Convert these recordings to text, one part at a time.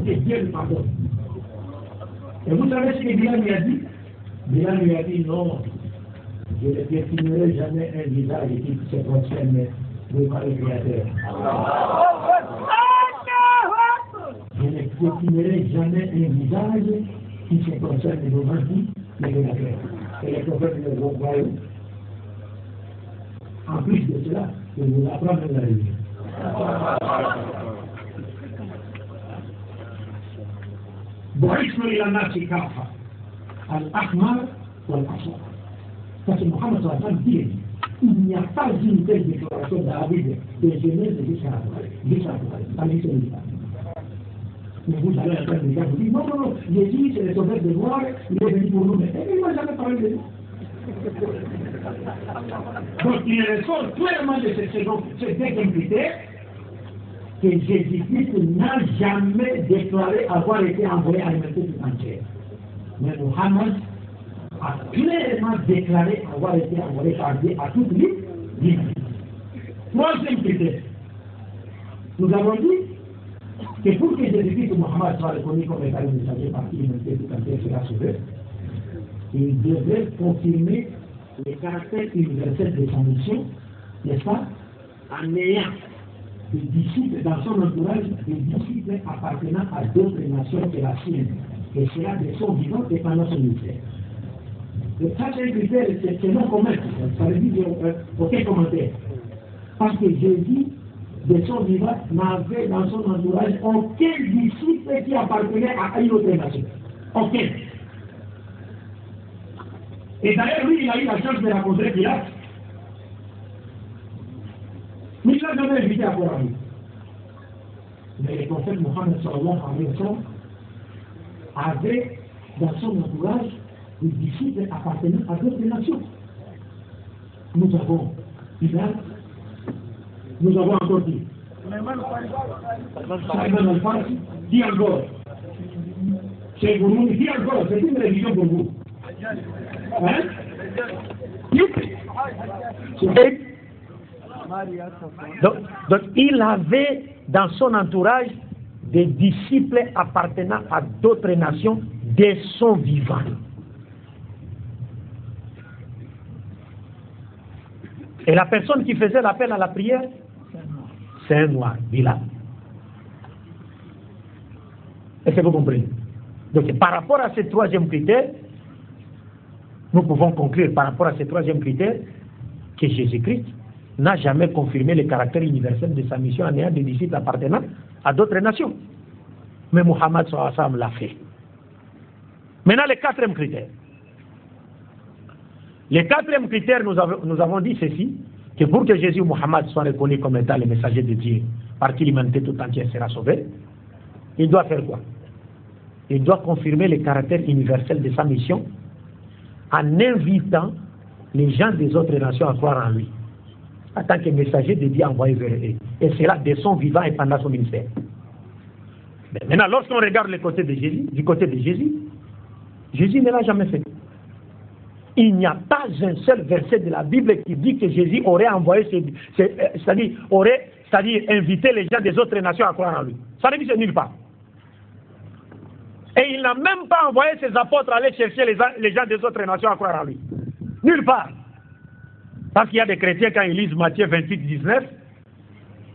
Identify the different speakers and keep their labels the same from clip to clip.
Speaker 1: que Dieu le pardonne. Et vous savez ce que Bilal lui a dit? Bilal lui a dit non, je ne définirai jamais un visage qui se concerne devant le Créateur. Je ne définirai jamais un visage qui se concerne devant le Créateur. Et les prophètes le voient. En plus de cela, je vous apprends de la religion. بعثنا إلى الناس كافة الأحمر والأصفر. Parce que Mohammed sallam dit, il n'y a pas une telle déclaration de la Bible de Genèse jusqu'à la mission de l'Islam. Mais vous allez entendre les gars vous dire, non, Jésus c'est le sauveur de gloire, il est venu pour nous, mais il ne m'a jamais parlé de nous. Donc il ressort clairement de ce deuxième critère que Jésus-Christ n'a jamais déclaré avoir été envoyé à l'humanité tout entière. Mais Mohammed a clairement déclaré avoir été envoyé par Dieu à toute l'humanité. Troisième critère, nous avons dit que pour que Jésus-Christ Mohammed soit reconnu comme étant le messager par qui l'humanité tout entière sera sauvée, il devait confirmer le caractère universel de sa mission, n'est-ce pas, en ayant des disciples dans son entourage, des disciples appartenant à d'autres nations que la sienne, et cela de son vivant et pendant son ministère. Le troisième critère, c'est non commun, ça veut dire aucun commentaire. Parce que Jésus, de son vivant, n'avait dans son entourage aucun disciple qui appartenait à une autre nation. Aucun. Et d'ailleurs, lui, il a eu la chance de rencontrer Pilate. Mais il n'a jamais invité à boire à lui. Mais le prophète Mohammed sallallahu alayhi wa sallam avait dans son entourage des disciples appartenant à d'autres nations. Nous avons Bilal, nous avons encore dit Salman al-Farsi, dit encore Cheikh Gourouni, dit encore, c'est une religion pour vous. Hein?
Speaker 2: Donc il avait dans son entourage des disciples appartenant à d'autres nations de son vivant. Et la personne qui faisait l'appel à la prière, c'est un noir, Bilal. Est-ce que vous comprenez? Donc par rapport à ce troisième critère, nous pouvons conclure par rapport à ce troisième critère que Jésus-Christ n'a jamais confirmé le caractère universel de sa mission en ayant des disciples appartenant à d'autres nations. Mais Mohammed sallallahu alayhi wa sallam l'a fait. Maintenant, le quatrième critère. Le quatrième critère, nous avons dit ceci, que pour que Jésus Mohammed soit reconnu comme étant le messager de Dieu, par qui l'humanité tout entière sera sauvée, il doit faire quoi? Il doit confirmer le caractère universel de sa mission en invitant les gens des autres nations à croire en lui, en tant que messager de Dieu envoyé vers eux. Et cela de son vivant et pendant son ministère. Mais maintenant, lorsqu'on regarde du côté de Jésus, Jésus ne l'a jamais fait. Il n'y a pas un seul verset de la Bible qui dit que Jésus aurait envoyé, c'est-à-dire invité les gens des autres nations à croire en lui. Ça ne dit nulle part. Et il n'a même pas envoyé ses apôtres aller chercher les gens des autres nations à croire en lui. Nulle part. Parce qu'il y a des chrétiens, quand ils lisent Matthieu 28, 19,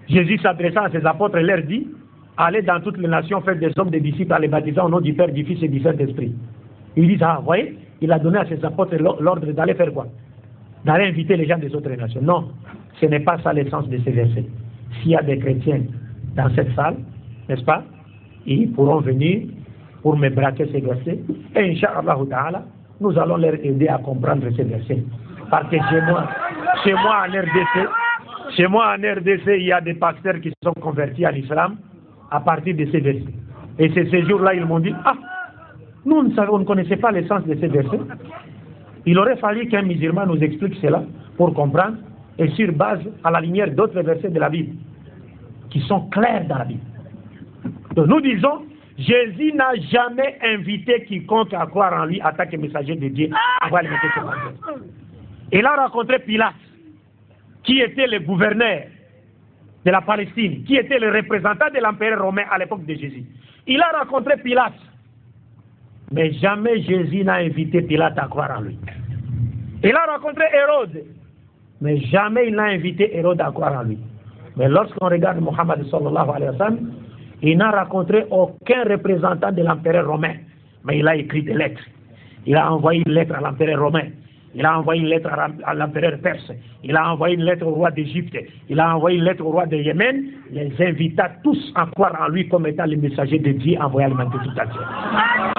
Speaker 2: Jésus s'adressant à ses apôtres leur dit, allez dans toutes les nations, faites des hommes, des disciples, en les baptisant au nom du Père, du Fils et du Saint-Esprit. Ils disent, ah, vous voyez, il a donné à ses apôtres l'ordre d'aller faire quoi? D'aller inviter les gens des autres nations. Non, ce n'est pas ça l'essence de ces versets. S'il y a des chrétiens dans cette salle, n'est-ce pas, ils pourront venir pour me braquer ces versets. Et Inch'Allah ta'ala, nous allons leur aider à comprendre ces versets. Parce que chez moi en RDC, il y a des pasteurs qui sont convertis à l'islam à partir de ces versets. Et c'est ces jours-là, ils m'ont dit, ah, nous, on ne connaissait pas l'essence de ces versets. Il aurait fallu qu'un musulman nous explique cela pour comprendre, et sur base, à la lumière d'autres versets de la Bible, qui sont clairs dans la Bible. Donc nous disons, Jésus n'a jamais invité quiconque à croire en lui en tant que messager de Dieu. Il a rencontré Pilate, qui était le gouverneur de la Palestine, qui était le représentant de l'empereur romain à l'époque de Jésus. Il a rencontré Pilate. Mais jamais Jésus n'a invité Pilate à croire en lui. Il a rencontré Hérode. Mais jamais il n'a invité Hérode à croire en lui. Mais lorsqu'on regarde Mohammed sallallahu alayhi wa sallam, il n'a rencontré aucun représentant de l'empereur romain. Mais il a écrit des lettres. Il a envoyé une lettre à l'empereur romain. Il a envoyé une lettre à l'empereur perse. Il a envoyé une lettre au roi d'Égypte. Il a envoyé une lettre au roi de Yémen. Il les invita tous à croire en lui comme étant le messager de Dieu envoyé à l'humanité tout entière.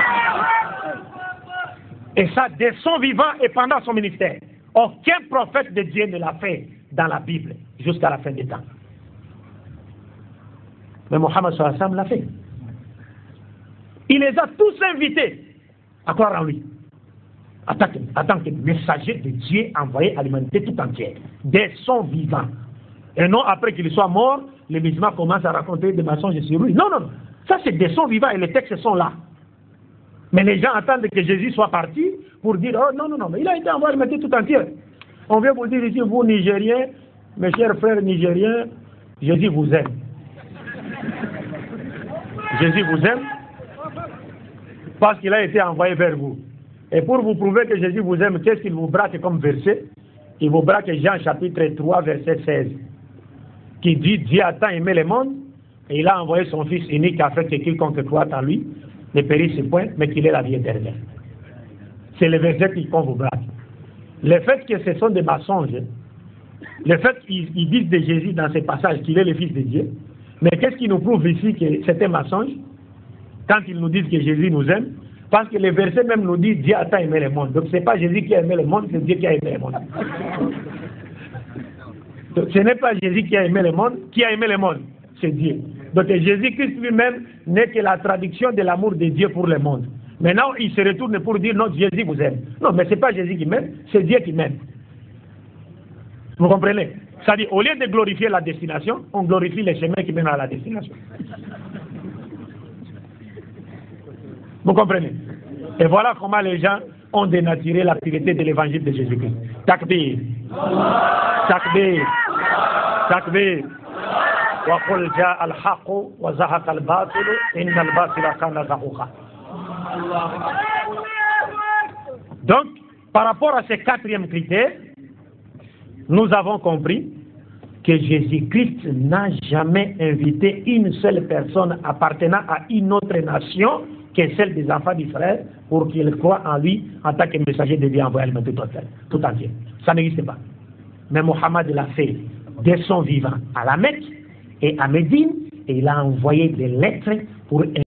Speaker 2: Et ça, dès son vivant et pendant son ministère. Aucun prophète de Dieu ne l'a fait dans la Bible jusqu'à la fin des temps. Mais Mohammed sallallahu alayhi wa sallam l'a fait. Il les a tous invités à croire en lui. En tant que messager de Dieu envoyé à l'humanité tout entière, dès son vivant. Et non après qu'il soit mort, les musulmans commencent à raconter des mensonges sur lui. Non, non, non. Ça c'est dès son vivant et les textes sont là. Mais les gens attendent que Jésus soit parti pour dire, oh non, non, non, mais il a été envoyé à l'humanité tout entière. On vient vous dire ici, vous Nigériens, mes chers frères nigériens, Jésus vous aime. Jésus vous aime parce qu'il a été envoyé vers vous. Et pour vous prouver que Jésus vous aime, qu'est-ce qu'il vous braque comme verset? Il vous braque Jean chapitre 3, verset 16, qui dit, Dieu a tant aimé le monde, et il a envoyé son Fils unique afin que quiconque croit en lui ne périsse point, mais qu'il ait la vie éternelle. C'est le verset qu'on vous braque. Le fait que ce sont des mensonges, le fait qu'ils disent de Jésus dans ces passages qu'il est le Fils de Dieu, mais qu'est-ce qui nous prouve ici que c'est un mensonge? Quand ils nous disent que Jésus nous aime, parce que le verset même nous dit Dieu a tant aimé le monde. Donc ce n'est pas Jésus qui a aimé le monde, c'est Dieu qui a aimé le monde. Donc, ce n'est pas Jésus qui a aimé le monde, c'est Dieu. Donc Jésus-Christ lui-même n'est que la traduction de l'amour de Dieu pour le monde. Maintenant, il se retourne pour dire non, Jésus vous aime. Non, mais ce n'est pas Jésus qui m'aime, c'est Dieu qui m'aime. Vous comprenez? C'est-à-dire, au lieu de glorifier la destination, on glorifie les chemins qui mènent à la destination. Vous comprenez? Et voilà comment les gens ont dénaturé la pureté de l'évangile de Jésus-Christ. Takbir. Takbir. Takbir. وَقُلْ جَاءَ الْحَقُّ وَزَهَقَ الْبَاطِلُ إِنَّ الْبَاطِلَ كَانَ زَهُوقًا. Donc, par rapport à ces quatrièmes critères, nous avons compris que Jésus-Christ n'a jamais invité une seule personne appartenant à une autre nation que celle des enfants d'Israël pour qu'ils croient en lui en tant que messager de Dieu envoyé à l'humanité tout entière. Ça n'existe pas. Mais Mohammed l'a fait dès son vivant à la Mecque et à Médine, et il a envoyé des lettres pour